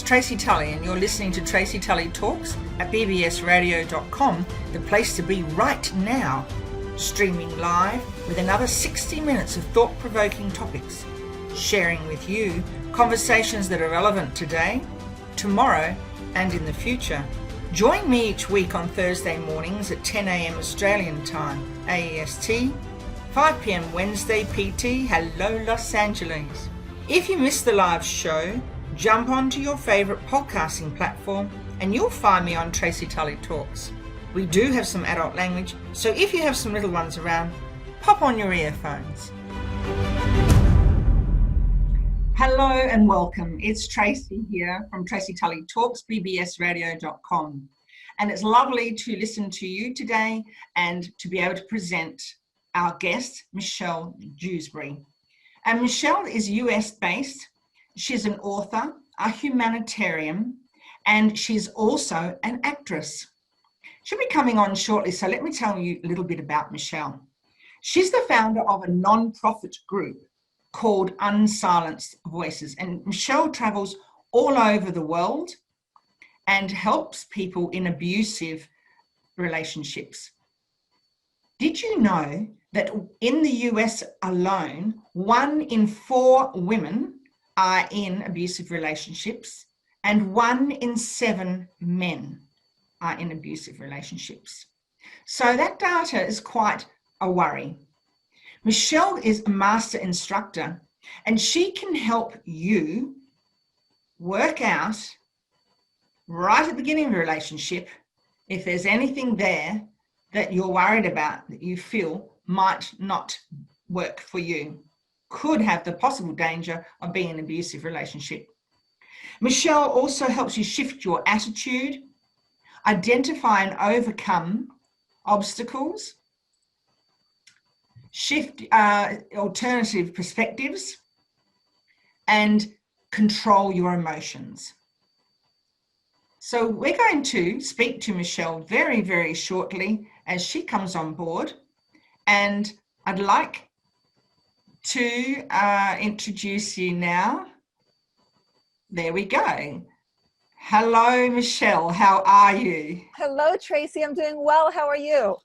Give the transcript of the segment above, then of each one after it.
Tracy Tully, and you're listening to Tracy Tully Talks at bbsradio.com, the place to be right now. Streaming live with another 60 minutes of thought-provoking topics, sharing with you conversations that are relevant today, tomorrow, and in the future. Join me each week on Thursday mornings at 10 a.m. Australian time, AEST, 5 p.m. Wednesday PT. Hello, Los Angeles. If you missed the live show, jump onto your favorite podcasting platform and you'll find me on Tracy Tully Talks. We do have some adult language, so if you have some little ones around, pop on your earphones. Hello and welcome. It's Tracy here from Tracy Tully Talks, bbsradio.com. And it's lovely to listen to you today and to be able to present our guest, Michelle Jewsbury. And Michelle is US-based. She's an author, a humanitarian, and she's also an actress. She'll be coming on shortly, so let me tell you a little bit about Michelle. She's the founder of a non-profit group called Unsilenced Voices, and Michelle travels all over the world and helps people in abusive relationships. Did you know that in the US alone, 1 in 4 women are in abusive relationships and 1 in 7 men are in abusive relationships? So that data is quite a worry. Michelle is a master instructor and she can help you work out right at the beginning of a relationship if there's anything there that you're worried about that you feel might not work for you, could have the possible danger of being in an abusive relationship. Michelle also helps you shift your attitude, identify and overcome obstacles, shift alternative perspectives, and control your emotions. So we're going to speak to Michelle very, very shortly as she comes on board. And I'd like to introduce you now. There we go. Hello, Michelle. How are you? Hello, Tracy. I'm doing well. How are you?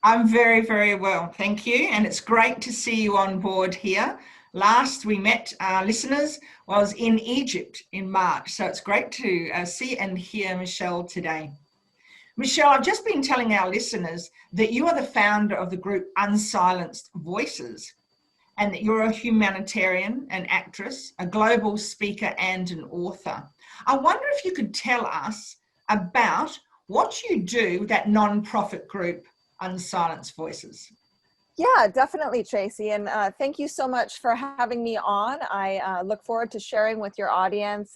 I'm very, very well. Thank you. And it's great to see you on board here. Last we met, listeners, was in Egypt in March. So it's great to see and hear Michelle today. Michelle, I've just been telling our listeners that you are the founder of the group Unsilenced Voices and that you're a humanitarian, an actress, a global speaker and an author. I wonder if you could tell us about what you do with that non-profit group Unsilenced Voices. Yeah, definitely, Tracy. And thank you so much for having me on. I look forward to sharing with your audience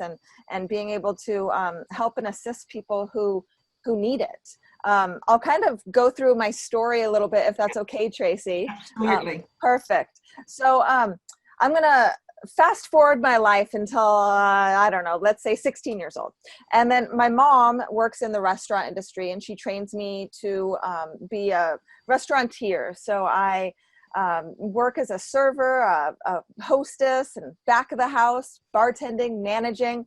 and being able to help and assist people who need it. I'll kind of go through my story a little bit, if that's okay, Tracy. Absolutely. Perfect. So I'm going to fast forward my life until, I don't know, let's say 16 years old. And then my mom works in the restaurant industry and she trains me to be a restaurateur. So I work as a server, a hostess, and back of the house, bartending, managing.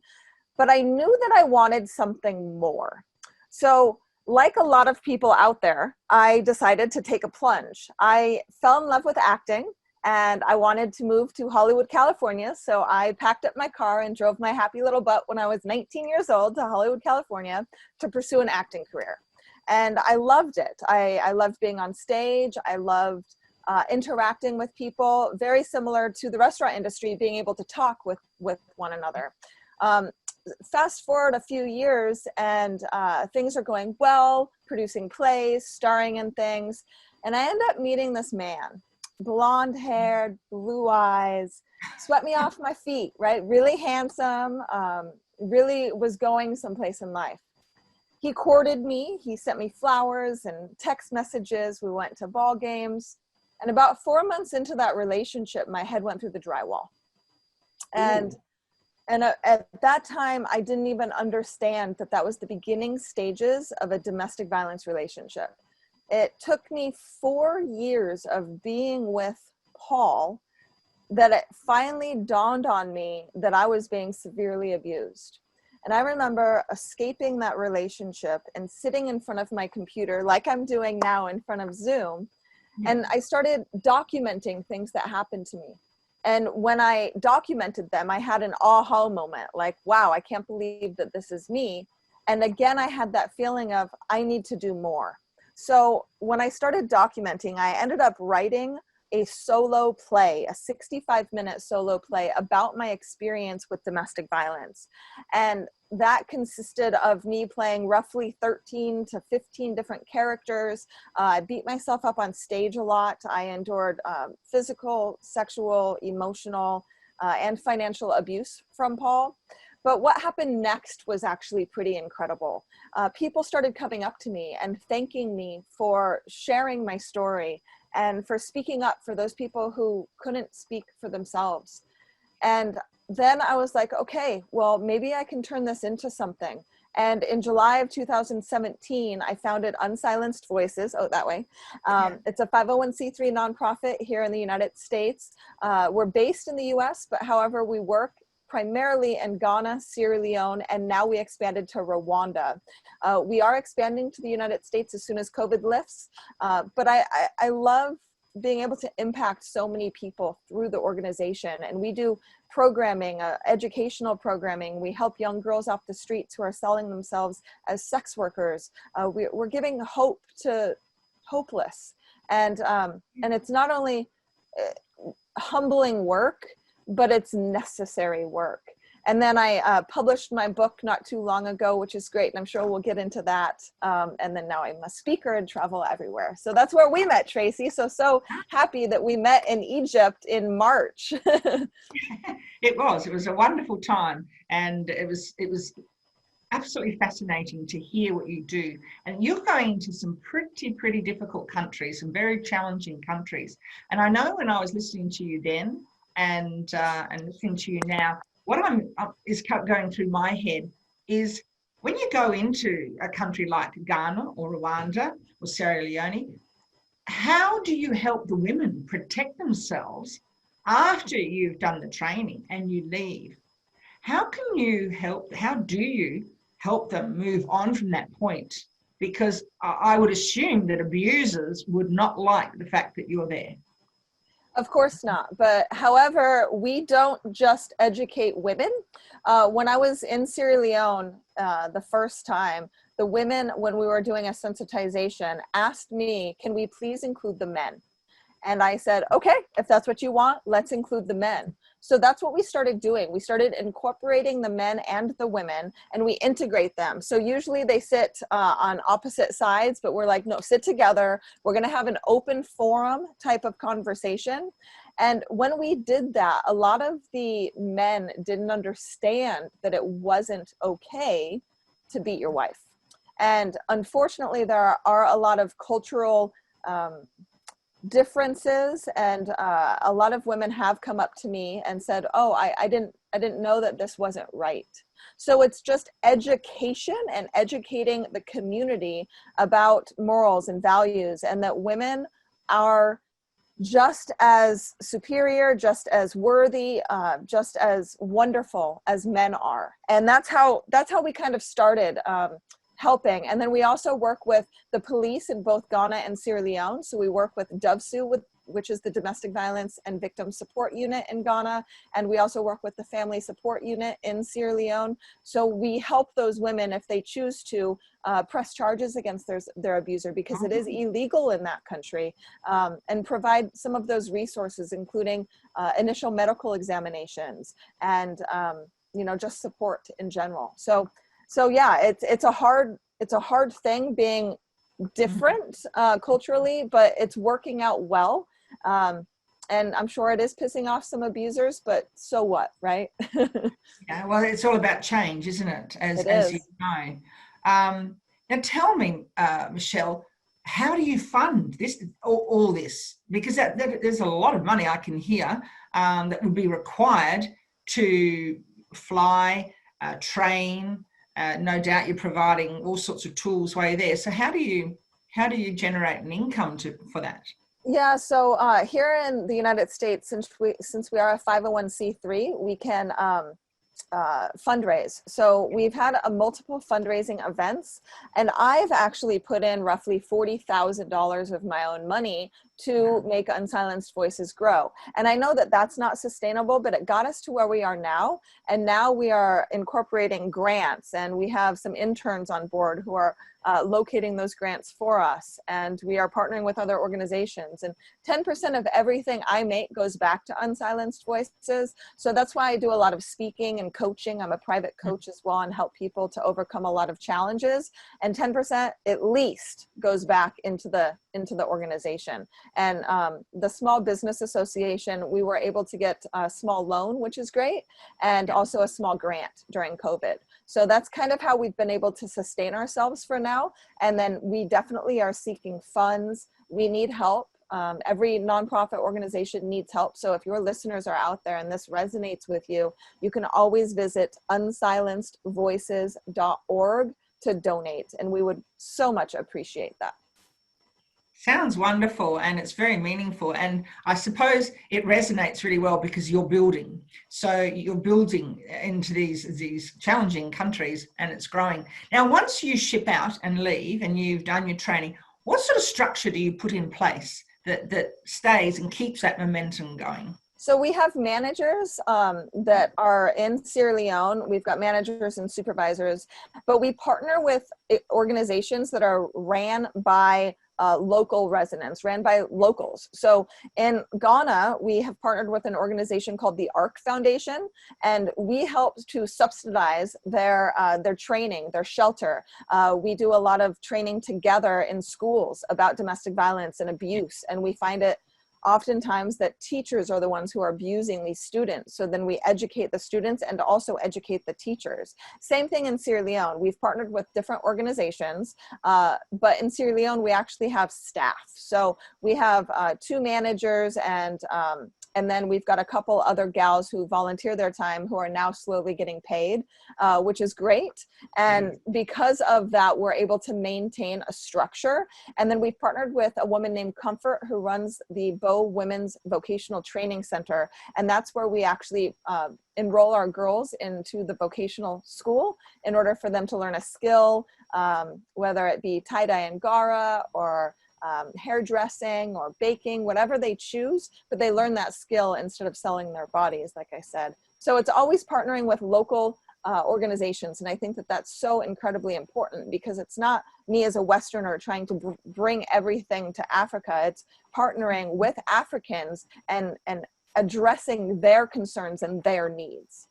But I knew that I wanted something more. So like a lot of people out there, I decided to take a plunge. I fell in love with acting and I wanted to move to Hollywood, California. So I packed up my car and drove my happy little butt when I was 19 years old to Hollywood, California to pursue an acting career. And I loved it. I loved being on stage. I loved interacting with people, very similar to the restaurant industry, being able to talk with one another. Fast forward a few years and things are going well, producing plays, starring in things. And I end up meeting this man, blonde haired, blue eyes, swept me off my feet, right? Really handsome, really was going someplace in life. He courted me. He sent me flowers and text messages. We went to ball games. And about 4 months into that relationship, my head went through the drywall. And at that time, I didn't even understand that that was the beginning stages of a domestic violence relationship. It took me 4 years of being with Paul that it finally dawned on me that I was being severely abused. And I remember escaping that relationship and sitting in front of my computer like I'm doing now in front of Zoom. Yeah. And I started documenting things that happened to me. And when I documented them, I had an aha moment, like, wow, I can't believe that this is me. And again, I had that feeling of, I need to do more. So when I started documenting, I ended up writing a solo play, a 65-minute solo play about my experience with domestic violence. And that consisted of me playing roughly 13 to 15 different characters. I beat myself up on stage a lot. I endured physical, sexual, emotional, and financial abuse from Paul. But what happened next was actually pretty incredible. People started coming up to me and thanking me for sharing my story and for speaking up for those people who couldn't speak for themselves. And then I was like, okay, well, maybe I can turn this into something. And in July of 2017, I founded Unsilenced Voices. Oh, that way. It's a 501c3 nonprofit here in the United States. We're based in the US, but however, we work primarily in Ghana, Sierra Leone, and now we expanded to Rwanda. We are expanding to the United States as soon as COVID lifts, but I love being able to impact so many people through the organization. And we do programming, educational programming. We help young girls off the streets who are selling themselves as sex workers. We're giving hope to hopeless. And it's not only humbling work, but it's necessary work. And then I published my book not too long ago, which is great. And I'm sure we'll get into that. And then now I'm a speaker and travel everywhere. So that's where we met, Tracy. So happy that we met in Egypt in March. It was a wonderful time. And it was absolutely fascinating to hear what you do. And you're going to some pretty difficult countries, some very challenging countries. And I know when I was listening to you then and listening to you now, what is going through my head is when you go into a country like Ghana or Rwanda or Sierra Leone, how do you help the women protect themselves after you've done the training and you leave? How do you help them move on from that point? Because I would assume that abusers would not like the fact that you're there. Of course not. But however, we don't just educate women. When I was in Sierra Leone the first time, the women, when we were doing a sensitization, asked me, can we please include the men? And I said, okay, if that's what you want, let's include the men. So that's what we started doing. We started incorporating the men and the women, and we integrate them. So usually they sit on opposite sides, but we're like, no, sit together. We're going to have an open forum type of conversation. And when we did that, a lot of the men didn't understand that it wasn't okay to beat your wife. And unfortunately, there are a lot of cultural differences, and a lot of women have come up to me and said, oh, I didn't know that this wasn't right. So it's just education and educating the community about morals and values, and that women are just as superior, just as worthy, just as wonderful as men are. And that's how we kind of started helping. And then we also work with the police in both Ghana and Sierra Leone. So we work with DOVSU, which is the Domestic Violence and Victim Support Unit in Ghana. And we also work with the Family Support Unit in Sierra Leone. So we help those women, if they choose to, press charges against their abuser, because it is illegal in that country, and provide some of those resources, including initial medical examinations and just support in general. So yeah, it's a hard thing being different culturally, but it's working out well. And I'm sure it is pissing off some abusers, but so what, right? Yeah, well, it's all about change, isn't it? As you know. Now tell me, Michelle, how do you fund this, all this? Because there's a lot of money I can hear that would be required to fly, train. No doubt you're providing all sorts of tools while you're there. So how do you generate an income for that? Yeah, so here in the United States, since we are a 501c3, we can fundraise. So we've had multiple fundraising events, and I've actually put in roughly $40,000 of my own money to make Unsilenced Voices grow. And I know that that's not sustainable, but it got us to where we are now. And now we are incorporating grants, and we have some interns on board who are locating those grants for us. And we are partnering with other organizations. And 10% of everything I make goes back to Unsilenced Voices. So that's why I do a lot of speaking and coaching. I'm a private coach as well, and help people to overcome a lot of challenges. And 10% at least goes back into the organization. And the Small Business Association, we were able to get a small loan, which is great, and also a small grant during COVID. So that's kind of how we've been able to sustain ourselves for now. And then we definitely are seeking funds. We need help. Every nonprofit organization needs help. So if your listeners are out there and this resonates with you, you can always visit unsilencedvoices.org to donate. And we would so much appreciate that. Sounds wonderful, and it's very meaningful. And I suppose it resonates really well because you're building. So you're building into these challenging countries, and it's growing. Now, once you ship out and leave and you've done your training, what sort of structure do you put in place that stays and keeps that momentum going? So we have managers that are in Sierra Leone. We've got managers and supervisors, but we partner with organizations that are ran by local residents, ran by locals. So in Ghana, we have partnered with an organization called the ARC Foundation, and we help to subsidize their training, their shelter. We do a lot of training together in schools about domestic violence and abuse, and we find it oftentimes that teachers are the ones who are abusing these students. So then we educate the students and also educate the teachers. Same thing in Sierra Leone. We've partnered with different organizations, but in Sierra Leone, we actually have staff. So we have 2 managers, and then we've got a couple other gals who volunteer their time who are now slowly getting paid, which is great. And because of that, we're able to maintain a structure. And then we've partnered with a woman named Comfort who runs the Bow Women's Vocational Training Center. And that's where we actually enroll our girls into the vocational school in order for them to learn a skill, whether it be tie-dye Angara or hairdressing or baking, whatever they choose, but they learn that skill instead of selling their bodies, like I said. So it's always partnering with local organizations. And I think that that's so incredibly important, because it's not me as a Westerner trying to bring everything to Africa. It's partnering with Africans and addressing their concerns and their needs.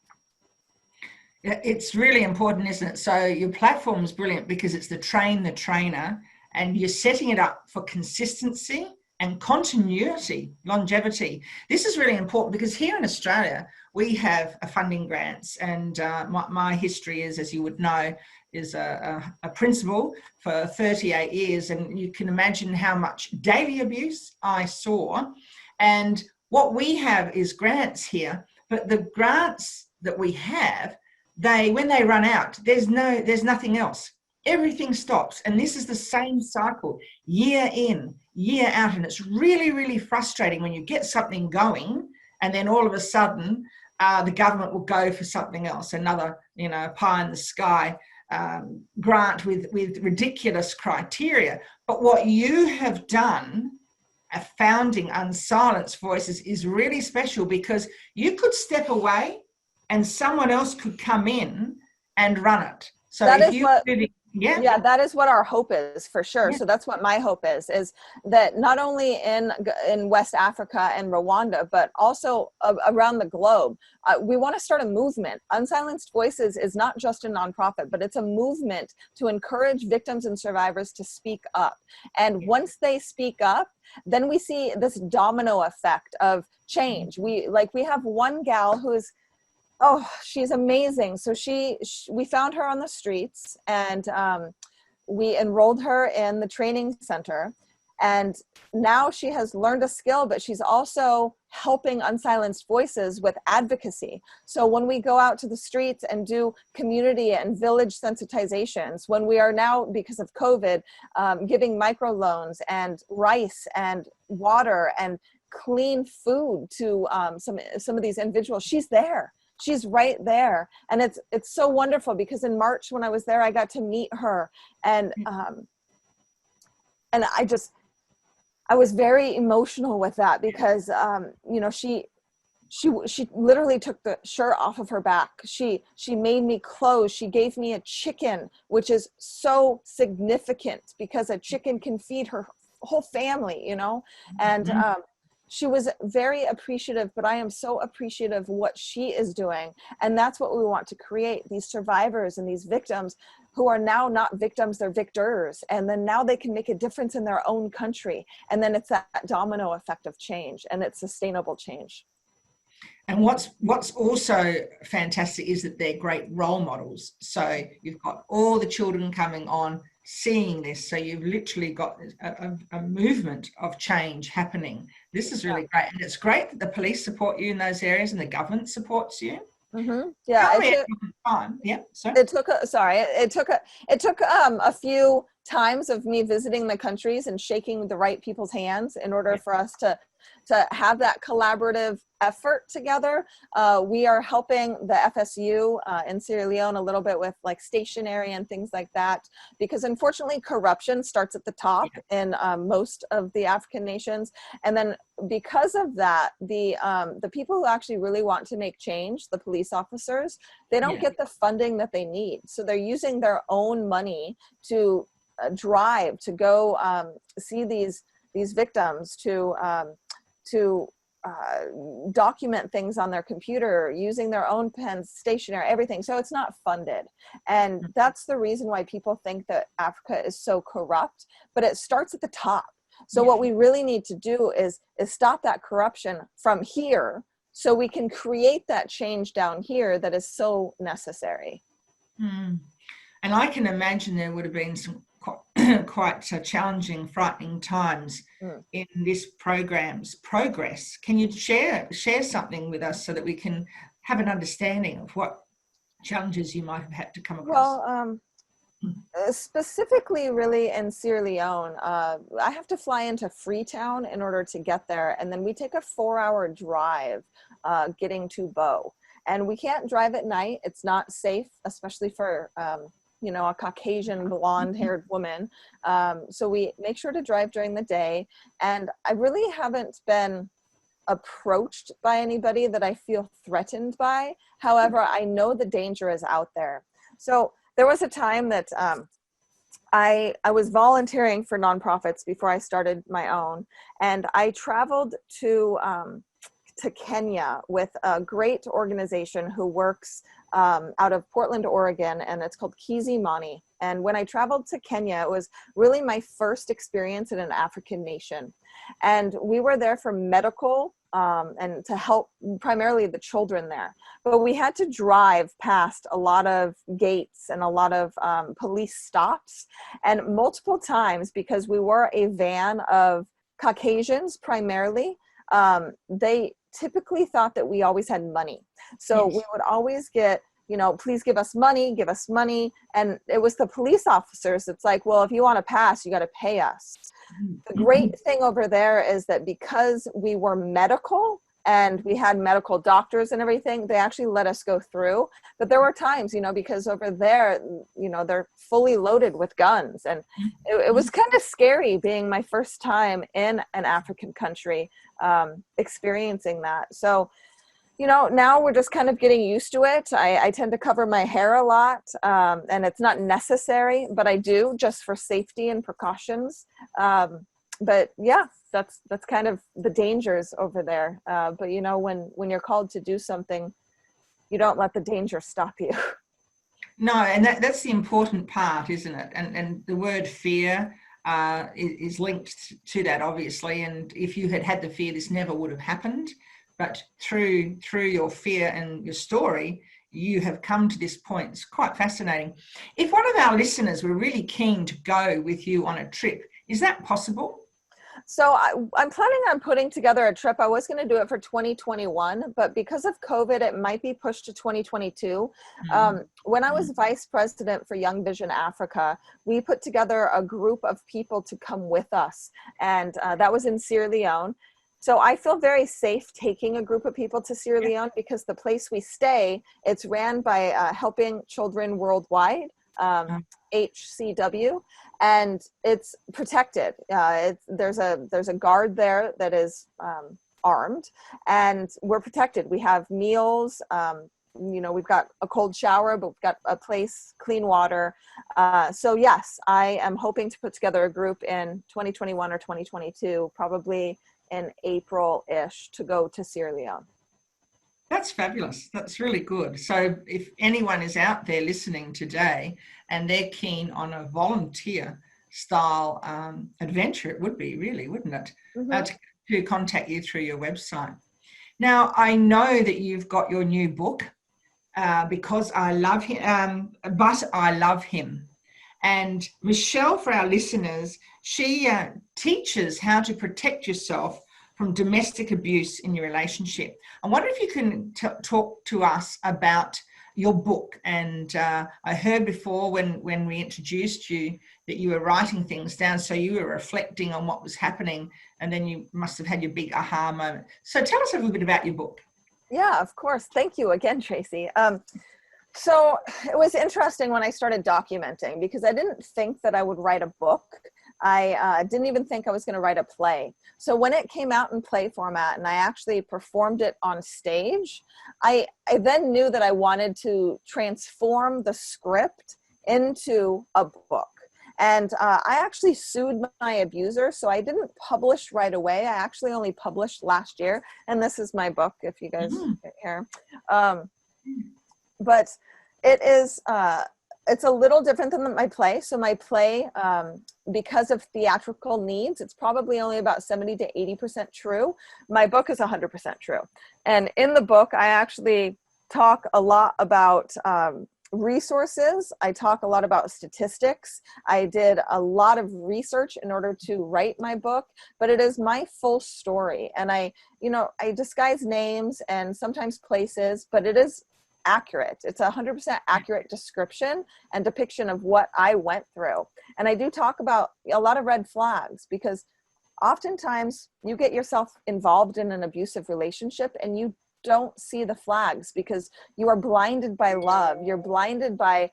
It's really important, isn't it? So your platform is brilliant because it's the trainer, and you're setting it up for consistency and continuity, longevity. This is really important because here in Australia, we have funding grants, and my history is, as you would know, is a principal for 38 years. And you can imagine how much daily abuse I saw. And what we have is grants here, but the grants that we have, when they run out, there's nothing else. Everything stops. And this is the same cycle year in, year out. And it's really, really frustrating when you get something going and then all of a sudden the government will go for something else, another, pie in the sky grant with ridiculous criteria. But what you have done, founding Unsilenced Voices, is really special, because you could step away and someone else could come in and run it. So that is what that is what our hope is, for sure. So that's what my hope is that not only in West Africa and Rwanda, but also around the globe, we want to start a movement. Unsilenced Voices is not just a nonprofit, but it's a movement to encourage victims and survivors to speak up. And once they speak up, then we see this domino effect of change. We have one gal who's, she's amazing. So we found her on the streets, and we enrolled her in the training center. And now she has learned a skill, but she's also helping Unsilenced Voices with advocacy. So when we go out to the streets and do community and village sensitizations, when we are now, because of COVID, giving microloans and rice and water and clean food to some of these individuals, she's there. she's right there. And it's so wonderful because in March when I was there, I got to meet her, and I was very emotional with that because, you know, she literally took the shirt off of her back. She made me clothes. She gave me a chicken, which is so significant because a chicken can feed her whole family, you know? And she was very appreciative, but I am so appreciative of what she is doing. And that's what we want to create, these survivors and these victims who are now not victims, they're victors. And then now they can make a difference in their own country. And then it's that domino effect of change, and it's sustainable change. And what's also fantastic is that they're great role models. So you've got all the children coming on, seeing this. So you've literally got a movement of change happening. This is really great. And it's great that the police support you in those areas and the government supports you. Yeah. It took a few times of me visiting the countries and shaking the right people's hands in order for us to have that collaborative effort together. We are helping the FSU in Sierra Leone a little bit with like stationery and things like that, because unfortunately corruption starts at the top in most of the African nations. And then because of that, the people who actually really want to make change, the police officers, they don't get the funding that they need. So they're using their own money to drive, to go see these victims, to document things on their computer, using their own pens, stationery, everything. So it's not funded. And that's the reason why people think that Africa is so corrupt, but it starts at the top. So what we really need to do is stop that corruption from here so we can create that change down here that is so necessary. And I can imagine there would have been some quite challenging, frightening times in this program's progress. Can you share something with us so that we can have an understanding of what challenges you might have had to come across? Well, specifically really in Sierra Leone, I have to fly into Freetown in order to get there. And then we take a 4-hour drive getting to Bo. And we can't drive at night. It's not safe, especially for you know, a Caucasian blonde-haired woman. So we make sure to drive during the day. And I really haven't been approached by anybody that I feel threatened by. However, I know the danger is out there. So there was a time that I was volunteering for nonprofits before I started my own. And I traveled to Kenya with a great organization who works out of Portland, Oregon, and it's called Kizimani. And when I traveled to Kenya, it was really my first experience in an African nation. And we were there for medical and to help primarily the children there. But we had to drive past a lot of gates and a lot of police stops. And multiple times, because we were a van of Caucasians primarily, they typically thought that we always had money. So we would always get, you know, please give us money, give us money. And it was the police officers. It's like, well, if you want to pass, you got to pay us. The great thing over there is that because we were medical and we had medical doctors and everything, they actually let us go through. But there were times, you know, because over there, you know, they're fully loaded with guns. And it was kind of scary being my first time in an African country, experiencing that. So, you know, now we're just kind of getting used to it. I tend to cover my hair a lot, and it's not necessary, but I do just for safety and precautions. But yeah, that's kind of the dangers over there. But you know, when you're called to do something, you don't let the danger stop you. No, and that's the important part, isn't it? And the word fear is linked to that, obviously. And if you had had the fear, this never would have happened. But through your fear and your story, you have come to this point. It's quite fascinating. If one of our listeners were really keen to go with you on a trip, is that possible? So I'm planning on putting together a trip. I was going to do it for 2021, but because of COVID, it might be pushed to 2022. When I was vice president for Young Vision Africa, we put together a group of people to come with us. And that was in Sierra Leone. So I feel very safe taking a group of people to Sierra Leone because the place we stay, it's ran by Helping Children Worldwide, HCW, and it's protected. There's a guard there that is armed, and we're protected. We have meals. We've got a cold shower, but we've got a place, clean water. So yes, I am hoping to put together a group in 2021 or 2022, probably in April-ish, to go to Sierra Leone. That's fabulous. That's really good. So if anyone is out there listening today and they're keen on a volunteer style adventure, it would be really, wouldn't it? Mm-hmm. To contact you through your website. Now, I know that you've got your new book, Because I Love Him, But I Love Him. And Michelle, for our listeners, she teaches how to protect yourself from domestic abuse in your relationship. I wonder if you can talk to us about your book. And I heard before when we introduced you that you were writing things down, so you were reflecting on what was happening, and then you must have had your big aha moment. So tell us a little bit about your book. Yeah, of course. Thank you again, Tracy. So it was interesting when I started documenting, because I didn't think that I would write a book. I didn't even think I was going to write a play. So when it came out in play format and I actually performed it on stage, I then knew that I wanted to transform the script into a book. And I actually sued my abuser, so I didn't publish right away. I actually only published last year, and this is my book, if you guys care. But it is, it's a little different than my play. So my play, because of theatrical needs, it's probably only about 70 to 80% true. My book is 100% true. And in the book, I actually talk a lot about resources. I talk a lot about statistics. I did a lot of research in order to write my book, but it is my full story. And I disguise names and sometimes places, but it is accurate. It's 100% accurate description and depiction of what I went through. And I do talk about a lot of red flags, because oftentimes you get yourself involved in an abusive relationship and you don't see the flags because you are blinded by love. You're blinded by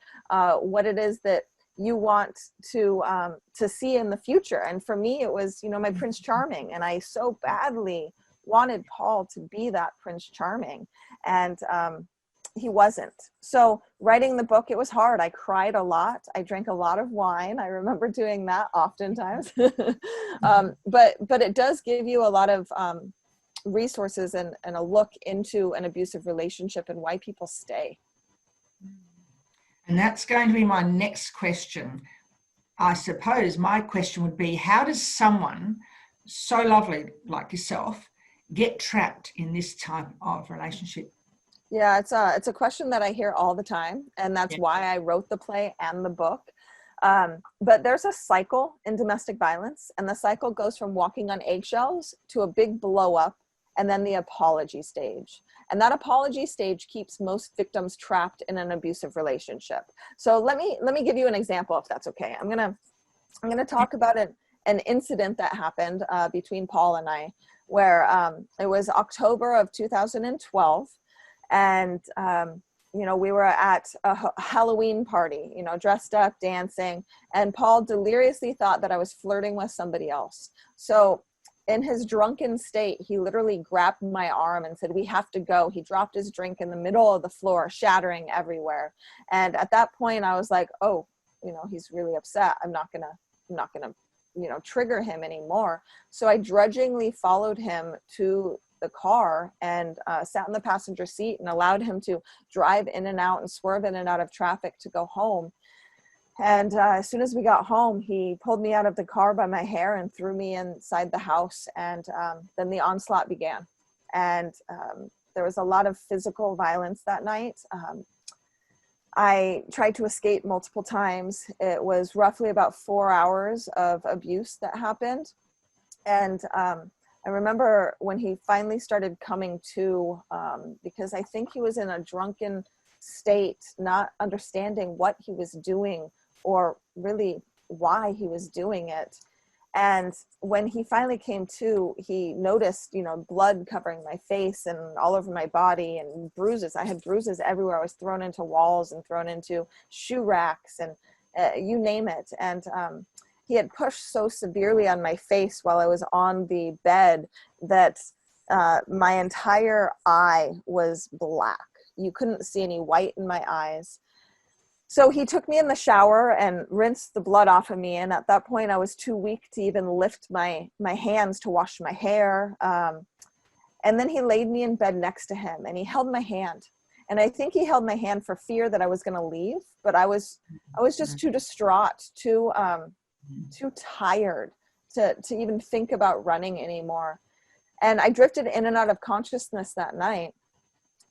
what it is that you want to see in the future. And for me, it was, my Prince Charming. And I so badly wanted Paul to be that Prince Charming. And he wasn't. So writing the book, it was hard. I cried a lot. I drank a lot of wine. I remember doing that oftentimes. But it does give you a lot of resources and a look into an abusive relationship and why people stay. And that's going to be my next question. I suppose my question would be, how does someone so lovely like yourself get trapped in this type of relationship? Yeah, it's a question that I hear all the time, and that's why I wrote the play and the book. But there's a cycle in domestic violence, and the cycle goes from walking on eggshells to a big blow up, and then the apology stage. And that apology stage keeps most victims trapped in an abusive relationship. So let me give you an example, if that's okay. I'm gonna talk about an incident that happened between Paul and I, where it was October of 2012, and we were at a Halloween party, dressed up, dancing, and Paul deliriously thought that I was flirting with somebody else. So in his drunken state, he literally grabbed my arm and said, "We have to go." He dropped his drink in the middle of the floor, shattering everywhere. And at that point I was like, oh, he's really upset. I'm not gonna, trigger him anymore. So I grudgingly followed him to the car and sat in the passenger seat and allowed him to drive in and out and swerve in and out of traffic to go home. And as soon as we got home, he pulled me out of the car by my hair and threw me inside the house. And then the onslaught began. And there was a lot of physical violence that night. I tried to escape multiple times. It was roughly about 4 hours of abuse that happened. And I remember when he finally started coming to, because I think he was in a drunken state, not understanding what he was doing or really why he was doing it. And when he finally came to, he noticed, you know, blood covering my face and all over my body and bruises. I had bruises everywhere. I was thrown into walls and thrown into shoe racks and you name it. And he had pushed so severely on my face while I was on the bed that my entire eye was black. You couldn't see any white in my eyes. So he took me in the shower and rinsed the blood off of me. And at that point, I was too weak to even lift my hands to wash my hair. And then he laid me in bed next to him and he held my hand. And I think he held my hand for fear that I was going to leave, but I was just too distraught, too tired to even think about running anymore. And I drifted in and out of consciousness that night.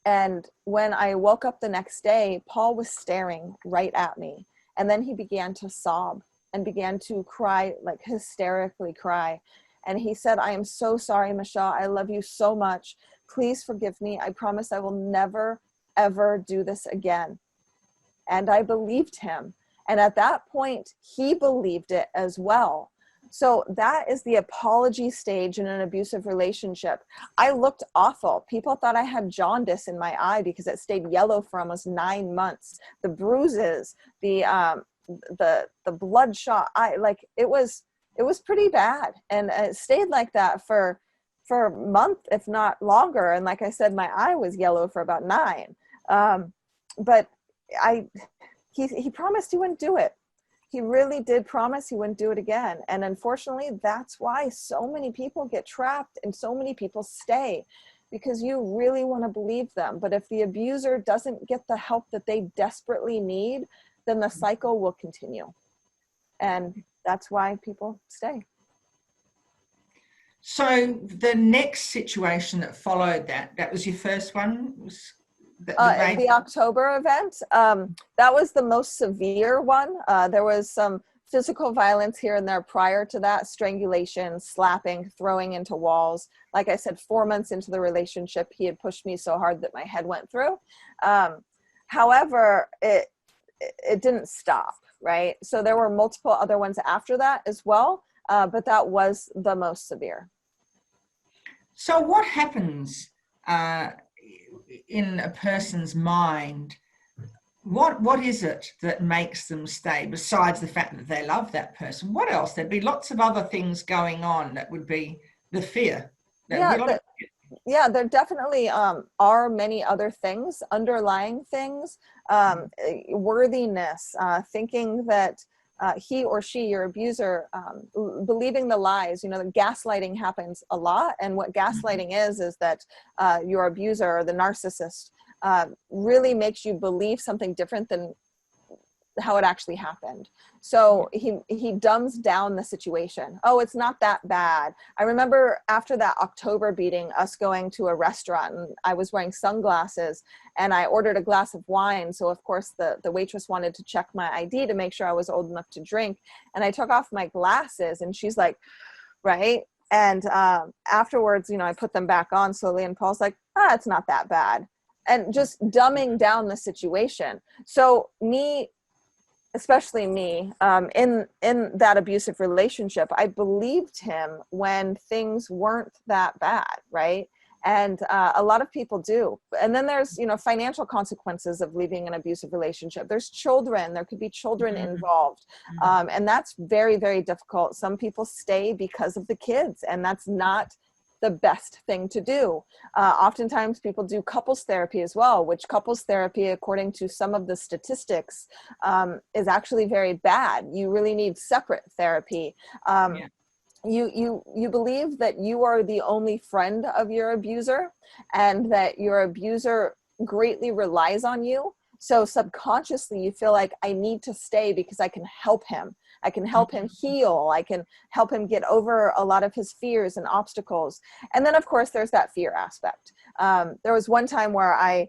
And when I woke up the next day, Paul was staring right at me. And then he began to sob and began to cry, like hysterically cry. And he said, "I am so sorry, Michelle. I love you so much. Please forgive me. I promise I will never, ever do this again." And I believed him. And at that point, he believed it as well. So that is the apology stage in an abusive relationship. I looked awful. People thought I had jaundice in my eye because it stayed yellow for almost 9 months. The bruises, the bloodshot eye, like it was pretty bad. And it stayed like that for a month, if not longer. And like I said, my eye was yellow for about 9. But he promised he wouldn't do it. He really did promise he wouldn't do it again. And unfortunately, that's why so many people get trapped and so many people stay, because you really want to believe them. But if the abuser doesn't get the help that they desperately need, then the cycle will continue. And that's why people stay. So the next situation that followed that was your first one? The October event, that was the most severe one. There was some physical violence here and there prior to that, strangulation, slapping, throwing into walls. Like I said, 4 months into the relationship, he had pushed me so hard that my head went through. However, it didn't stop, right? So there were multiple other ones after that as well, but that was the most severe. So what happens in a person's mind? What is it that makes them stay, besides the fact that they love that person? What else? There'd be lots of other things going on that would be the fear. Yeah, there definitely are many other things, underlying things, worthiness, thinking that he or she, your abuser, believing the lies. You know, the gaslighting happens a lot. And what gaslighting is that your abuser or the narcissist really makes you believe something different than how it actually happened. So he dumbs down the situation. Oh, it's not that bad. I remember after that October beating, us going to a restaurant, and I was wearing sunglasses and I ordered a glass of wine. So of course the waitress wanted to check my ID to make sure I was old enough to drink. And I took off my glasses and she's like, right. And afterwards, you know, I put them back on slowly and Paul's like, it's not that bad. And just dumbing down the situation. So especially me, in that abusive relationship, I believed him when things weren't that bad, right? And a lot of people do. And then there's, you know, financial consequences of leaving an abusive relationship. There's children, there could be children involved. And that's very, very difficult. Some people stay because of the kids, and that's not the best thing to do. Oftentimes people do couples therapy as well, which couples therapy, according to some of the statistics, is actually very bad. You really need separate therapy. You believe that you are the only friend of your abuser and that your abuser greatly relies on you. So subconsciously you feel like, I need to stay because I can help him. I can help him heal. I can help him get over a lot of his fears and obstacles. And then of course there's that fear aspect. There was one time where I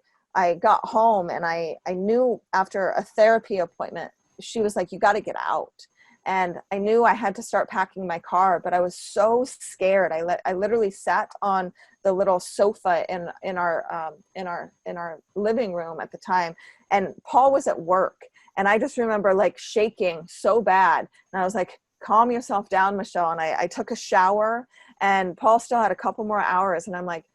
got home and I knew after a therapy appointment, she was like, you got to get out. And I knew I had to start packing my car, but I was so scared. I literally sat on the little sofa in our living room at the time, and Paul was at work. And I just remember like shaking so bad. And I was like, calm yourself down, Michelle. And I took a shower, and Paul still had a couple more hours. And I'm like,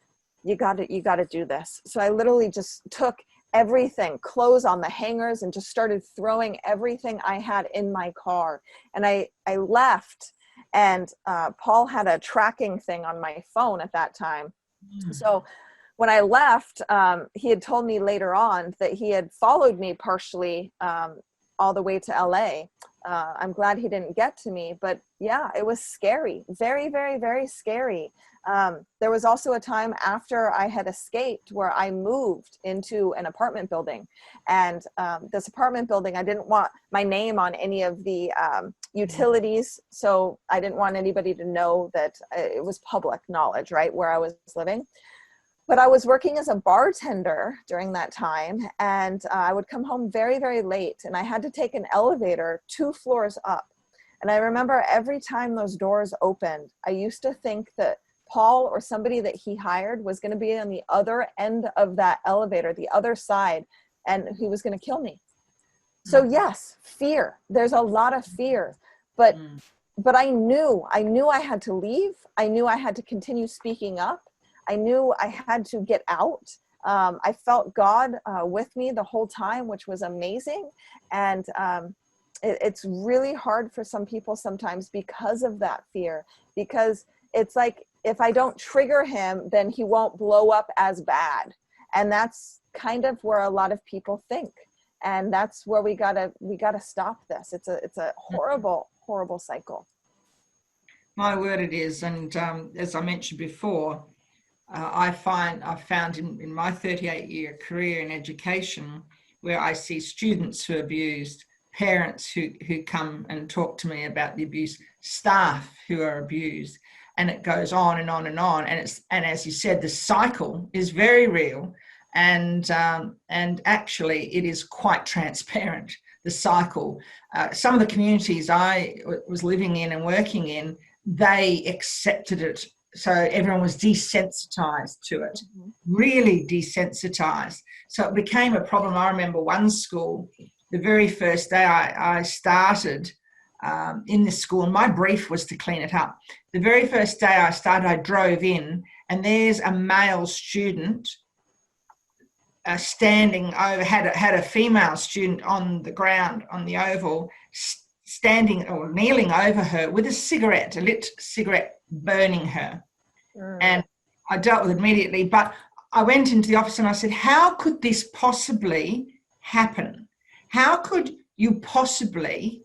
you got to do this. So I literally just took everything, clothes on the hangers, and just started throwing everything I had in my car. And I left, and Paul had a tracking thing on my phone at that time. So when I left, he had told me later on that he had followed me partially all the way to LA. I'm glad he didn't get to me, but yeah, it was scary. Very, very, very scary. There was also a time after I had escaped where I moved into an apartment building, and this apartment building, I didn't want my name on any of the utilities. So I didn't want anybody to know that it was public knowledge, right, where I was living. But I was working as a bartender during that time, and I would come home very, very late, and I had to take an elevator 2 floors up. And I remember every time those doors opened, I used to think that Paul or somebody that he hired was going to be on the other end of that elevator, the other side, and he was going to kill me. So yes, fear. There's a lot of fear, but I knew I had to leave. I knew I had to continue speaking up. I knew I had to get out. I felt God with me the whole time, which was amazing. And it's really hard for some people sometimes because of that fear, because it's like, if I don't trigger him, then he won't blow up as bad. And that's kind of where a lot of people think. And that's where we gotta stop this. It's a horrible, horrible cycle. My word, it is. And as I mentioned before, I found in my 38-year career in education, where I see students who are abused, parents who come and talk to me about the abuse, staff who are abused, and it goes on and on and on. And as you said, the cycle is very real, and actually it is quite transparent, the cycle. Some of the communities I was living in and working in, they accepted it. So everyone was desensitized to it, really desensitized. So it became a problem. I remember one school, the very first day I started in this school, and my brief was to clean it up. The very first day I started, I drove in, and there's a male student standing over, had a female student on the ground, on the oval, standing or kneeling over her with a lit cigarette, burning her. And I dealt with it immediately, but I went into the office and I said, how could this possibly happen? How could you possibly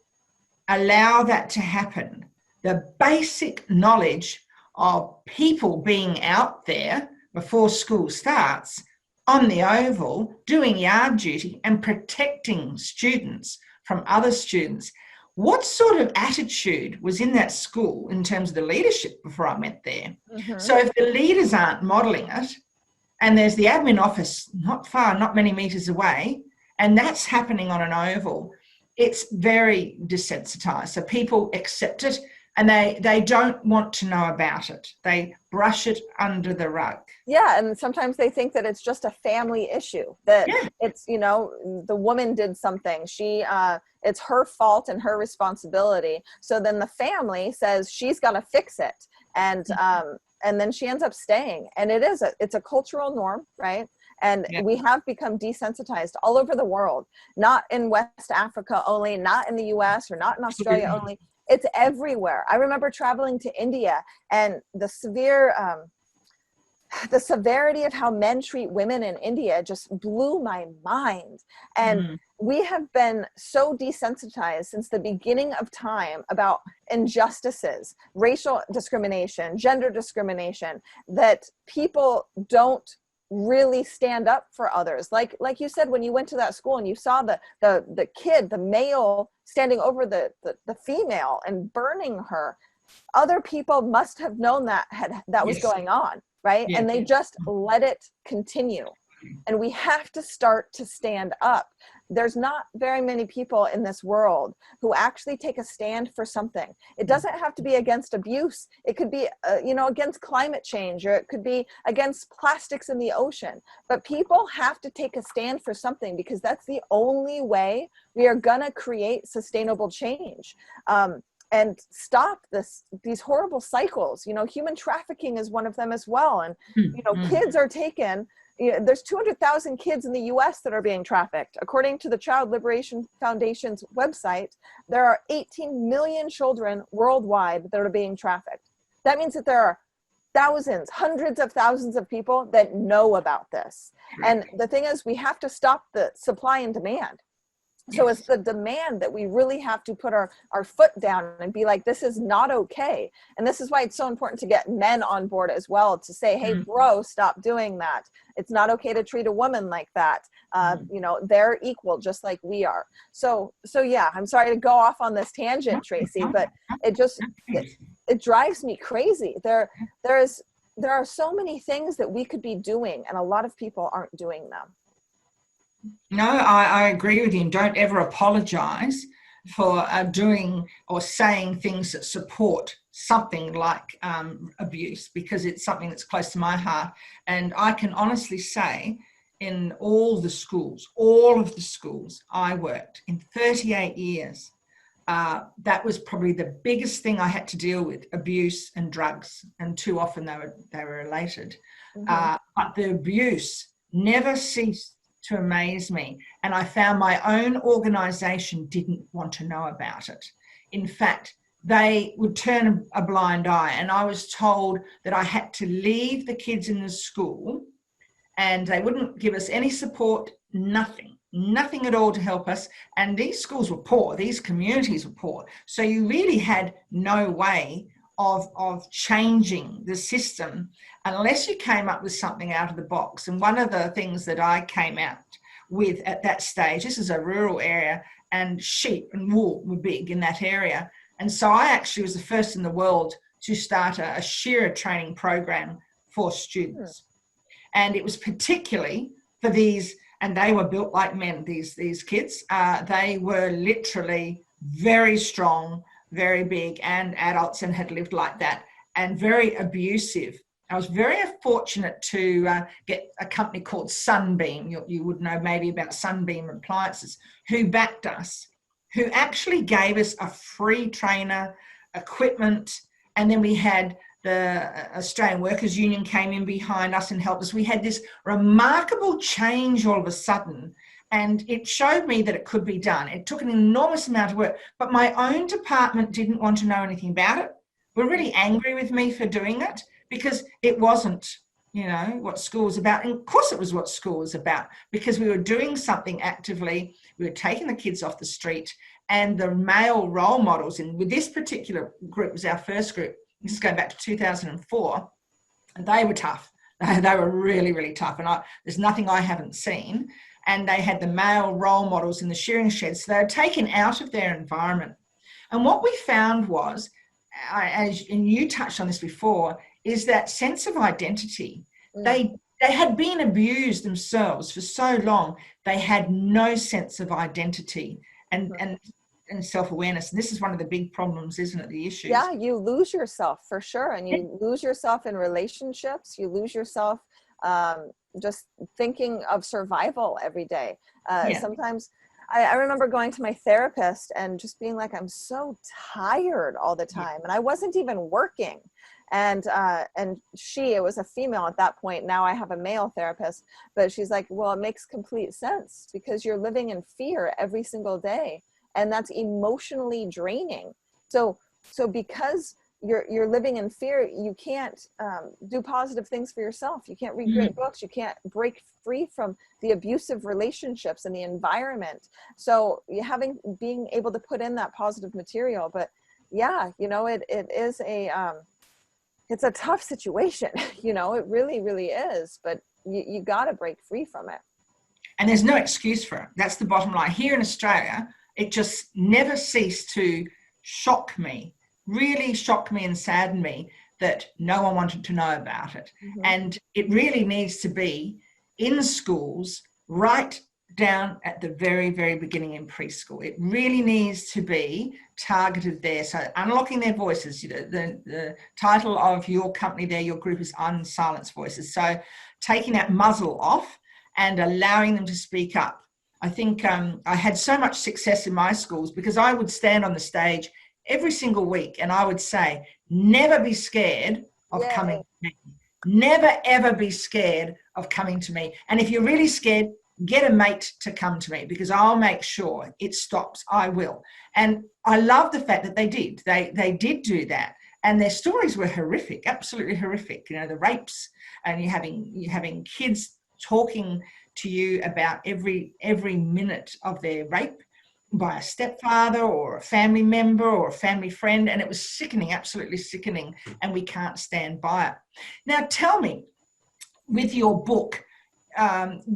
allow that to happen? The basic knowledge of people being out there before school starts on the oval, doing yard duty and protecting students from other students. What sort of attitude was in that school in terms of the leadership before I went there? So if the leaders aren't modelling it, and there's the admin office not far, not many metres away, and that's happening on an oval, it's very desensitised. So people accept it, and they don't want to know about it. They brush it under the rug. Yeah, and sometimes they think that it's just a family issue, that it's, the woman did something. It's her fault and her responsibility. So then the family says she's got to fix it. And then she ends up staying. And it's a cultural norm, right? And we have become desensitized all over the world, not in West Africa only, not in the US or not in Australia only. It's everywhere. I remember traveling to India, and the severity of how men treat women in India just blew my mind. And we have been so desensitized since the beginning of time about injustices, racial discrimination, gender discrimination, that people don't really stand up for others. Like you said, when you went to that school and you saw the kid, the male, standing over the female and burning her, other people must have known that was going on, right? And they just let it continue. And we have to start to stand up. There's not very many people in this world who actually take a stand for something. It doesn't have to be against abuse. It could be, against climate change, or it could be against plastics in the ocean. But people have to take a stand for something, because that's the only way we are going to create sustainable change. stop these horrible cycles. Human trafficking is one of them as well. And, kids are taken. There's 200,000 kids in the US that are being trafficked. According to the Child Liberation Foundation's website, there are 18 million children worldwide that are being trafficked. That means that there are thousands, hundreds of thousands of people that know about this. And the thing is, we have to stop the supply and demand. So it's the demand that we really have to put our foot down and be like, this is not okay. And this is why it's so important to get men on board as well, to say, hey, bro, stop doing that. It's not okay to treat a woman like that. They're equal, just like we are. So yeah, I'm sorry to go off on this tangent, Tracy, but it drives me crazy. There are so many things that we could be doing, and a lot of people aren't doing them. No, I agree with you. And don't ever apologize for doing or saying things that support something like abuse, because it's something that's close to my heart. And I can honestly say, in all of the schools I worked in 38 years, that was probably the biggest thing I had to deal with: abuse and drugs. And too often they were related. But the abuse never ceased to amaze me. And I found my own organisation didn't want to know about it. In fact, they would turn a blind eye, and I was told that I had to leave the kids in the school, and they wouldn't give us any support, nothing at all to help us. And these schools were poor, these communities were poor. So you really had no way of changing the system unless you came up with something out of the box. And one of the things that I came out with at that stage, this is a rural area, and sheep and wool were big in that area. And so I actually was the first in the world to start a shearer training program for students. And it was particularly for these, and they were built like men, these kids. They were literally very strong, very big, and adults, and had lived like that, and very abusive. I was very fortunate to get a company called Sunbeam. You would know maybe about Sunbeam Appliances, who backed us, who actually gave us a free trainer, equipment, and then we had the Australian Workers Union came in behind us and helped us. We had this remarkable change all of a sudden, and it showed me that it could be done. It took an enormous amount of work, but my own department didn't want to know anything about it. Were really angry with me for doing it, because it wasn't, what school was about. And of course it was what school was about, because we were doing something actively. We were taking the kids off the street, and the male role models with this particular group was our first group. This is going back to 2004. And they were tough. They were really, really tough. And there's nothing I haven't seen. And they had the male role models in the shearing sheds. So they were taken out of their environment. And what we found was, and you touched on this before, is that sense of identity. They had been abused themselves for so long, they had no sense of identity and self-awareness. And this is one of the big problems, isn't it? The issue. Yeah, you lose yourself for sure. And you lose yourself in relationships. You lose yourself just thinking of survival every day. Sometimes I remember going to my therapist and just being like, I'm so tired all the time. And I wasn't even working. And it was a female at that point. Now I have a male therapist, but she's like, well, it makes complete sense, because you're living in fear every single day, and that's emotionally draining. So because you're living in fear, you can't do positive things for yourself. You can't read great books. You can't break free from the abusive relationships and the environment. So being able to put in that positive material. But yeah, it is it's a tough situation. It really, really is. But you got to break free from it. And there's no excuse for it. That's the bottom line. Here in Australia, it just never ceased to really shocked me and saddened me that no one wanted to know about it. And it really needs to be in schools, right down at the very, very beginning in preschool. It really needs to be targeted there. So unlocking their voices, the title of your company there, your group, is Unsilenced Voices. So taking that muzzle off and allowing them to speak up. I think I had so much success in my schools because I would stand on the stage every single week. And I would say, never be scared of coming to me. Never, ever be scared of coming to me. And if you're really scared, get a mate to come to me, because I'll make sure it stops. I will. And I love the fact that they did. They did do that. And their stories were horrific, absolutely horrific. You know, the rapes, and you're having kids talking to you about every minute of their rape by a stepfather or a family member or a family friend. And it was sickening, absolutely sickening. And we can't stand by it. Now, tell me, with your book,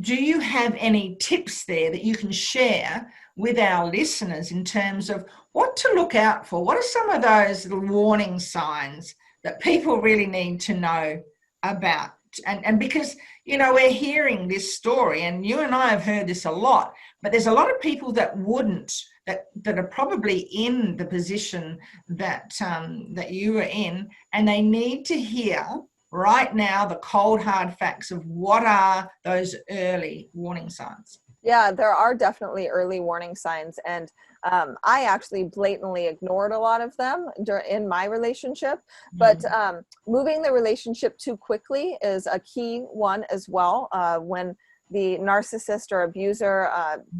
do you have any tips there that you can share with our listeners in terms of what to look out for? What are some of those little warning signs that people really need to know about? And because, you know, we're hearing this story, and you and I have heard this a lot, but there's a lot of people that wouldn't, that are probably in the position that that you were in, and they need to hear right now the cold hard facts of what are those early warning signs. Yeah, there are definitely early warning signs. And I actually blatantly ignored a lot of them in my relationship. But moving the relationship too quickly is a key one as well. When the narcissist or abuser,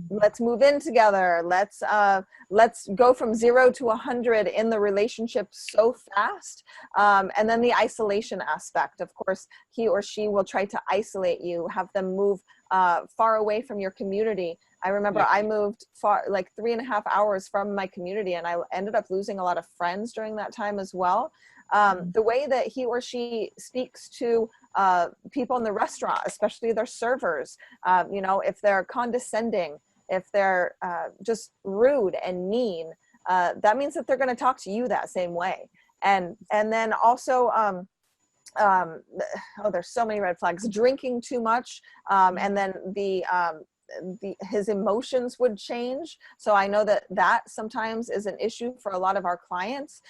let's move in together. Let's go from 0 to 100 in the relationship so fast. And then the isolation aspect. Of course, he or she will try to isolate you, have them move far away from your community. I remember I moved far, like 3.5 hours from my community, and I ended up losing a lot of friends during that time as well. The way that he or she speaks to people in the restaurant, especially their servers, you know, if they're condescending, if they're just rude and mean, that means that they're going to talk to you that same way. And then also, there's so many red flags. Drinking too much, and then his emotions would change. So I know that sometimes is an issue for a lot of our clients,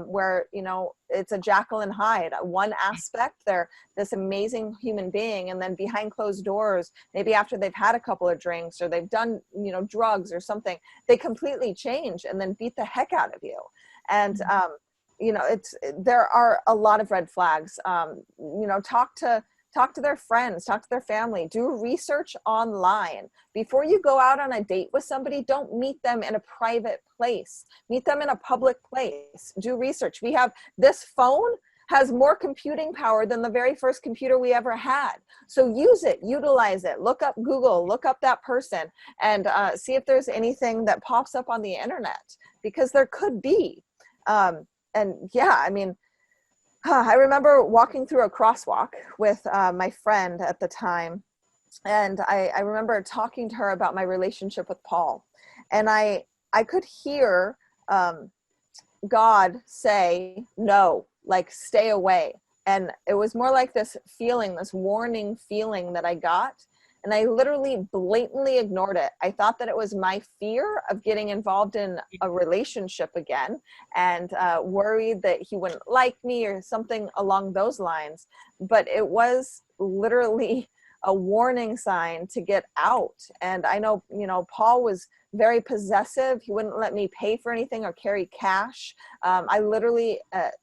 where, you know, it's a Jekyll and Hyde. One aspect, they're this amazing human being, and then behind closed doors, maybe after they've had a couple of drinks or they've done, you know, drugs or something, they completely change and then beat the heck out of you. And you know, there are a lot of red flags. You know, talk to their friends, talk to their family, do research online. Before you go out on a date with somebody, don't meet them in a private place. Meet them in a public place. Do research. This phone has more computing power than the very first computer we ever had. So use it, utilize it, look up Google, look up that person, and see if there's anything that pops up on the internet, because there could be. And yeah, I mean, I remember walking through a crosswalk with my friend at the time, and I remember talking to her about my relationship with Paul, and I could hear God say, no, like, stay away. And it was more like this feeling, this warning feeling that I got. And I literally blatantly ignored it. I thought that it was my fear of getting involved in a relationship again, and worried that he wouldn't like me or something along those lines. But it was literally a warning sign to get out. And I know, you know, Paul was very possessive. He wouldn't let me pay for anything or carry cash. I literally, at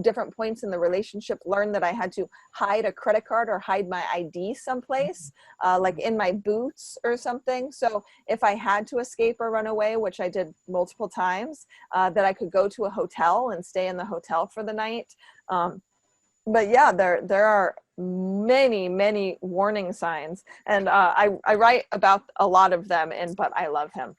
different points in the relationship, learned that I had to hide a credit card or hide my ID someplace, like in my boots or something. So if I had to escape or run away, which I did multiple times, that I could go to a hotel and stay in the hotel for the night. But yeah, there are many warning signs, and I write about a lot of them in But I Love Him.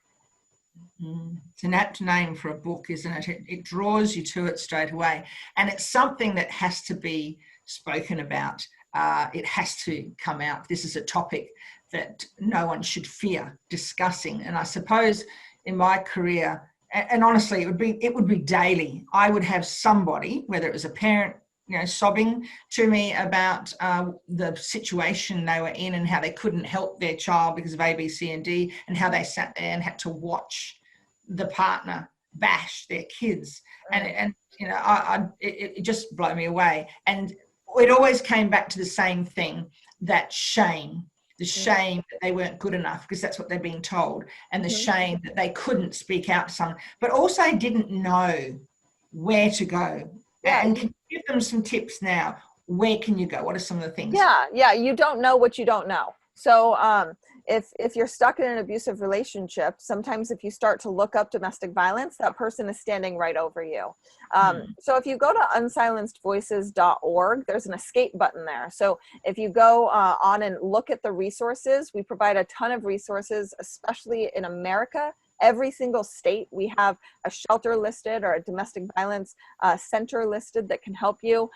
It's an apt name for a book, isn't it? It draws you to it straight away. And it's something that has to be spoken about. It has to come out. This is a topic that no one should fear discussing. And I suppose in my career, and honestly, it would be daily. I would have somebody, whether it was a parent, you know, sobbing to me about the situation they were in and how they couldn't help their child because of A, B, C, and D, and how they sat there and had to watch the partner bash their kids. And you know, it just blew me away. And it always came back to the same thing, that shame. the shame that they weren't good enough because that's what they're being told, and the shame that they couldn't speak out to someone, but also didn't know where to go. Yeah. And can you give them some tips now? Where can you go? What are some of the things? Yeah. You don't know what you don't know. So if you're stuck in an abusive relationship, sometimes if you start to look up domestic violence, that person is standing right over you. So if you go to unsilencedvoices.org, there's an escape button there. So if you go on and look at the resources, we provide a ton of resources, especially in America. Every single state, we have a shelter listed or a domestic violence center listed that can help you.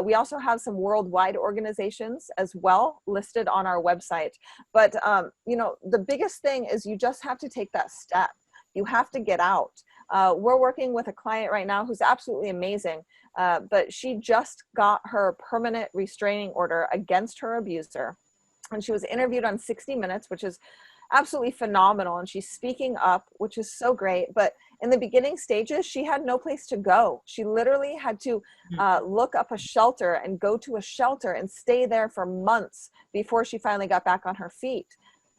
We also have some worldwide organizations as well listed on our website. But, you know, the biggest thing is you just have to take that step. You have to get out. We're working with a client right now who's absolutely amazing, but she just got her permanent restraining order against her abuser. And she was interviewed on 60 Minutes, which is absolutely phenomenal, and she's speaking up, which is so great. But in the beginning stages, she had no place to go. She literally had to look up a shelter and go to a shelter and stay there for months before she finally got back on her feet.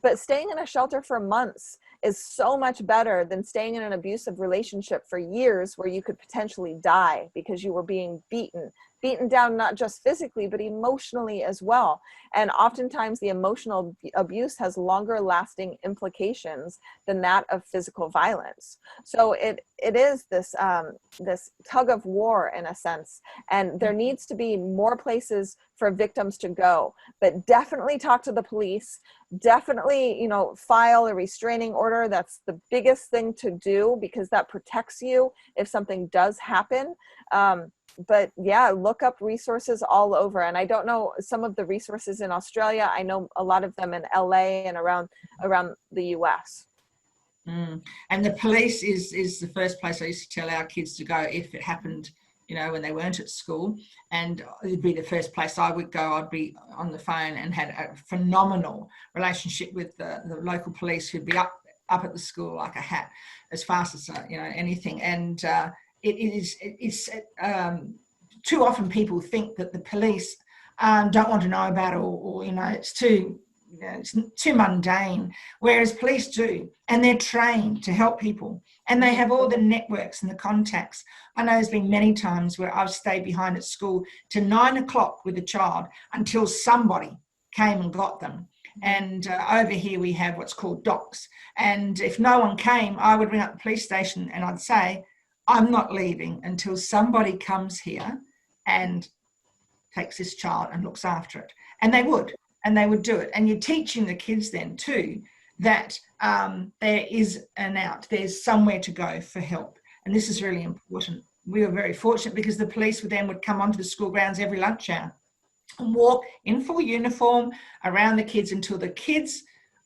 But staying in a shelter for months is so much better than staying in an abusive relationship for years where you could potentially die because you were being beaten down, not just physically, but emotionally as well. And oftentimes the emotional abuse has longer lasting implications than that of physical violence. So it is this, this tug of war in a sense, and there needs to be more places for victims to go, but definitely talk to the police, definitely, you know, file a restraining order. That's the biggest thing to do because that protects you if something does happen. But yeah, look up resources all over. And I don't know some of the resources in Australia. I know a lot of them in LA and around the US. And the police is the first place I used to tell our kids to go if it happened, you know, when they weren't at school. And it'd be the first place I would go. I'd be on the phone and had a phenomenal relationship with the local police who'd be up at the school like a hat as fast as, you know, anything. And it's too often people think that the police don't want to know about it, or you know, it's too mundane, whereas police do, and they're trained to help people, and they have all the networks and the contacts. I know there's been many times where I've stayed behind at school to 9 o'clock with a child until somebody came and got them. And over here we have what's called docs, and if no one came, I would ring up the police station and I'd say, I'm not leaving until somebody comes here and takes this child and looks after it. And they would do it. And you're teaching the kids then too that there is an out, there's somewhere to go for help. And this is really important. We were very fortunate because the police would come onto the school grounds every lunch hour and walk in full uniform around the kids until the kids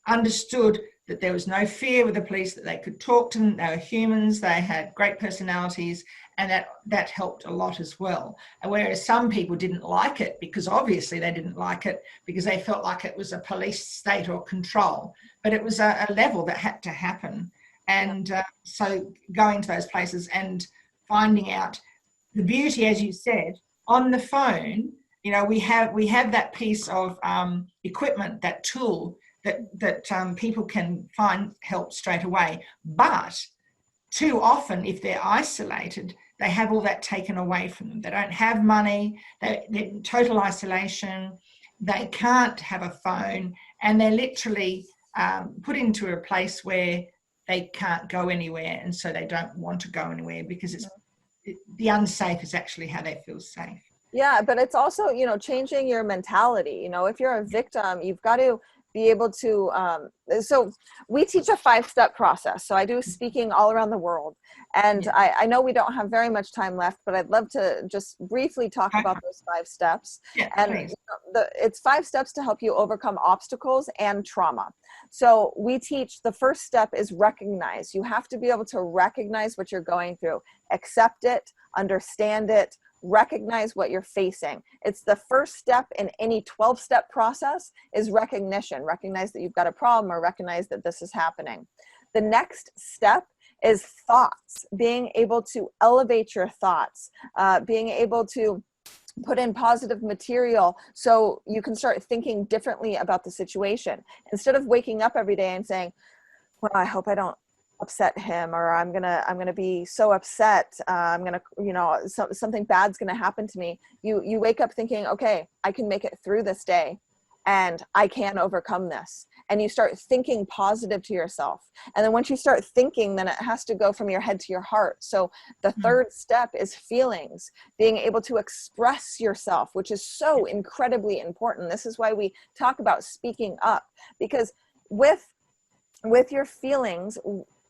understood that there was no fear with the police, that they could talk to them, they were humans, they had great personalities, and that helped a lot as well. And whereas some people didn't like it, because obviously they didn't like it because they felt like it was a police state or control, but it was a level that had to happen. And so going to those places and finding out the beauty, as you said, on the phone, you know, we have that piece of equipment, that tool that people can find help straight away. But too often, if they're isolated, they have all that taken away from them. They don't have money, they're in total isolation, they can't have a phone, and they're literally put into a place where they can't go anywhere, and so they don't want to go anywhere because the unsafe is actually how they feel safe. Yeah, but it's also, you know, changing your mentality. You know, if you're a victim, you've got to be able to, so we teach a 5-step process. So I do speaking all around the world. And I know we don't have very much time left, but I'd love to just briefly talk about those 5 steps. Yeah, and it's 5 steps to help you overcome obstacles and trauma. So we teach the first step is recognize. You have to be able to recognize what you're going through, accept it, understand it, recognize what you're facing. It's the first step in any 12-step process is recognition. Recognize that you've got a problem or recognize that this is happening. The next step is thoughts, being able to elevate your thoughts, being able to put in positive material so you can start thinking differently about the situation. Instead of waking up every day and saying, well, I hope I don't upset him, or I'm gonna be so upset, I'm gonna, you know, something bad's gonna happen to me. You wake up thinking, okay, I can make it through this day, and I can overcome this. And you start thinking positive to yourself. And then once you start thinking, then it has to go from your head to your heart. So the third step is feelings, being able to express yourself, which is so incredibly important. This is why we talk about speaking up, because with your feelings,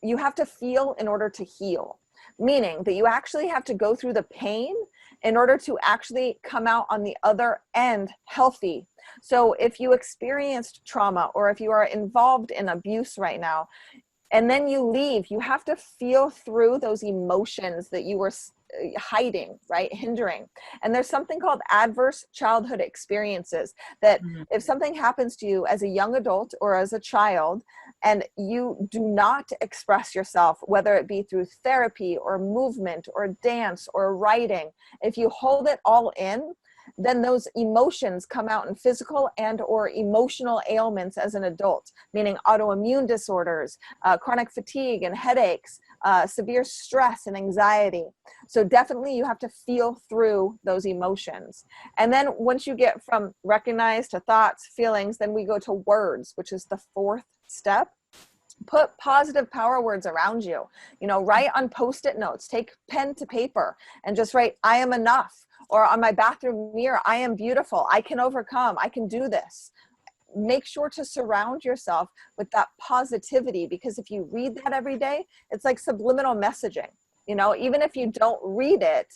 you have to feel in order to heal, meaning that you actually have to go through the pain in order to actually come out on the other end healthy. So if you experienced trauma, or if you are involved in abuse right now, and then you leave, you have to feel through those emotions that you were hiding, right? Hindering. And there's something called adverse childhood experiences, that if something happens to you as a young adult or as a child, and you do not express yourself, whether it be through therapy or movement or dance or writing, if you hold it all in, then those emotions come out in physical and or emotional ailments as an adult, meaning autoimmune disorders, chronic fatigue and headaches, severe stress and anxiety. So definitely you have to feel through those emotions. And then once you get from recognize to thoughts, feelings, then we go to words, which is the fourth step. Put positive power words around you. You know, write on Post-it notes, take pen to paper and just write, I am enough. Or on my bathroom mirror, I am beautiful. I can overcome. I can do this. Make sure to surround yourself with that positivity, because if you read that every day, it's like subliminal messaging. You know, even if you don't read it,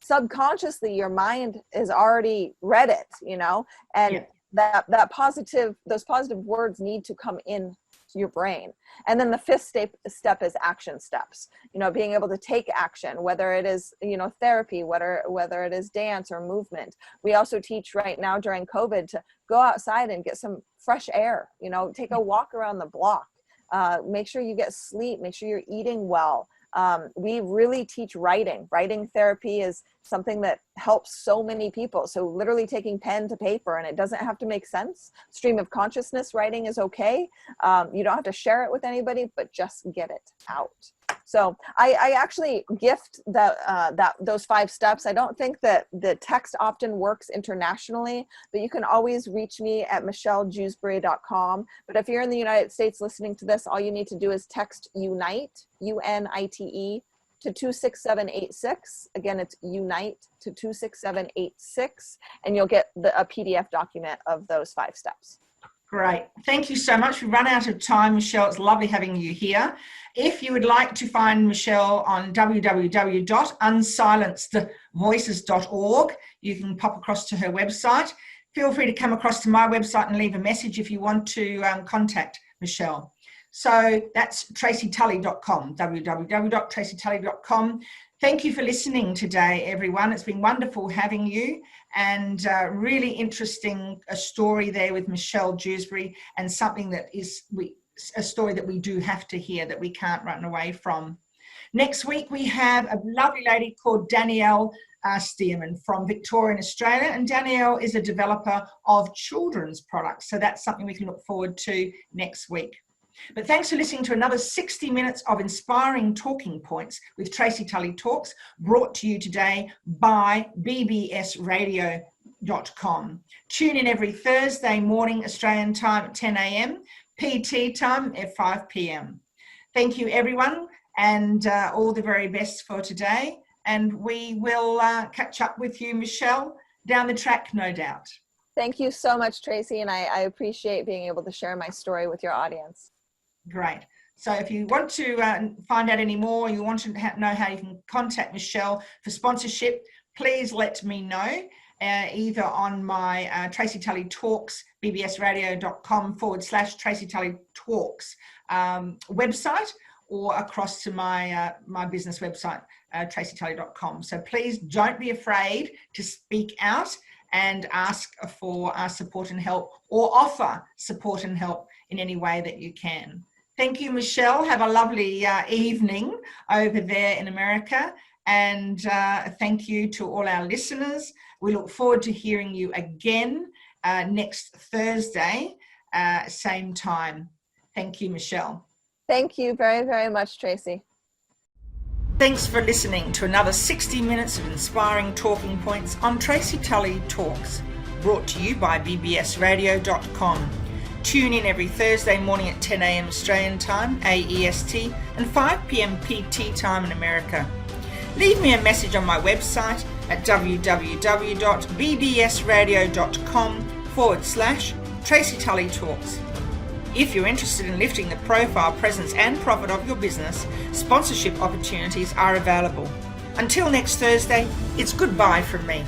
subconsciously your mind has already read it, you know, and that positive, those positive words need to come in your brain. And then the fifth step is action steps, you know, being able to take action, whether it is, you know, therapy, whether it is dance or movement. We also teach right now during COVID to go outside and get some fresh air, you know, take a walk around the block, make sure you get sleep, make sure you're eating well. We really teach writing. Writing therapy is something that helps so many people. So literally taking pen to paper, and it doesn't have to make sense. Stream of consciousness writing is okay. You don't have to share it with anybody, but just get it out. So I actually gift those 5 steps. I don't think that the text often works internationally, but you can always reach me at michellejewsbury.com. But if you're in the United States listening to this, all you need to do is text UNITE, UNITE, to 26786. Again, it's UNITE to 26786, and you'll get a PDF document of those 5 steps. Great. Thank you so much. We've run out of time, Michelle. It's lovely having you here. If you would like to find Michelle on www.unsilencedvoices.org, you can pop across to her website. Feel free to come across to my website and leave a message if you want to contact Michelle. So that's tracytully.com, www.tracytully.com. Thank you for listening today, everyone. It's been wonderful having you, and really interesting a story there with Michelle Jewsbury, and something that is a story that we do have to hear, that we can't run away from. Next week, we have a lovely lady called Danielle Stearman from Victoria, Australia, and Danielle is a developer of children's products. So that's something we can look forward to next week. But thanks for listening to another 60 minutes of inspiring talking points with Tracy Tully Talks, brought to you today by bbsradio.com. Tune in every Thursday morning Australian time at 10 a.m, PT time at 5 p.m. Thank you, everyone, and all the very best for today. And we will catch up with you, Michelle, down the track, no doubt. Thank you so much, Tracy, and I appreciate being able to share my story with your audience. Great. So if you want to find out any more, you want to know how you can contact Michelle for sponsorship, please let me know, either on my Tracy Tully Talks, bbsradio.com/Tracy Tully Talks website, or across to my my business website, tracytully.com. So please don't be afraid to speak out and ask for support and help, or offer support and help in any way that you can. Thank you, Michelle. Have a lovely evening over there in America. And thank you to all our listeners. We look forward to hearing you again next Thursday, same time. Thank you, Michelle. Thank you very, very much, Tracy. Thanks for listening to another 60 minutes of inspiring talking points on Tracy Tully Talks, brought to you by bbsradio.com. Tune in every Thursday morning at 10 a.m. Australian time, AEST, and 5 p.m. PT time in America. Leave me a message on my website at www.bbsradio.com/Tracy Tully Talks. If you're interested in lifting the profile, presence and profit of your business, sponsorship opportunities are available. Until next Thursday, it's goodbye from me.